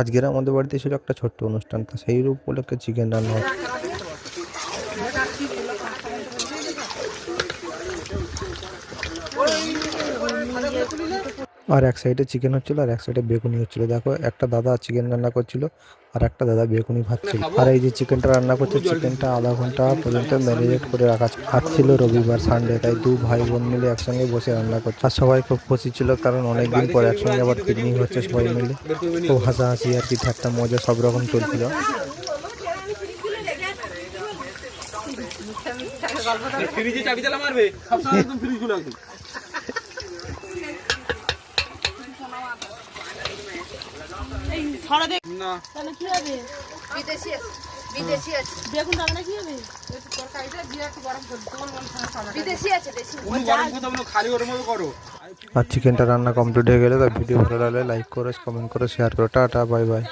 আজকের আমাদের বাড়িতে ছিল একটা ছোট্ট অনুষ্ঠান, তা সেই উপলক্ষে চিকেন রান্না হচ্ছে। আর এক সাইডে চিকেন হচ্ছিল আর এক সাইডে বেগুনি হচ্ছিল। দেখো, একটা দাদা চিকেন রান্না করছিল আর একটা দাদা বেগুনি ভাজছিল। আর এই যে চিকেনটা রান্না করছে, চিকেনটা আধা ঘন্টা পর্যন্ত ম্যারিনেট করে রাখা ছিল। আজ ছিল রবিবার, সানডে, তাই দু ভাই বোন মিলে একসঙ্গে বসে রান্না করছে। আর সবাই খুব খুশি ছিল, কারণ অনেকদিন পর একসঙ্গে আবার পিকনিক হচ্ছে সবাই মিলে। খুব হাসাহাসি আর কি, ঠাট্টা মজা সব রকম চলছিল। ফ্রিজে চাবি তালা মারবে সবসময় একদম ফ্রিজ গুলো একদম এই ছড়া দেখ না তাহলে কি হবে? বিদেশি আছে, বিদেশি আছে, বেগুন রান্না কি হবে? তরকারিটা দিয়ে একটু গরম করে তোমার মন খারাপ বিদেশি আছে, দেশি উনি গরম করতে হবে না, খালি ওর মতো করো। আর চিকেনটা রান্না কমপ্লিট হয়ে গেলে তার ভিডিও ভালো লাগলে লাইক করো, কমেন্ট করো, শেয়ার করো। Tata, bye bye.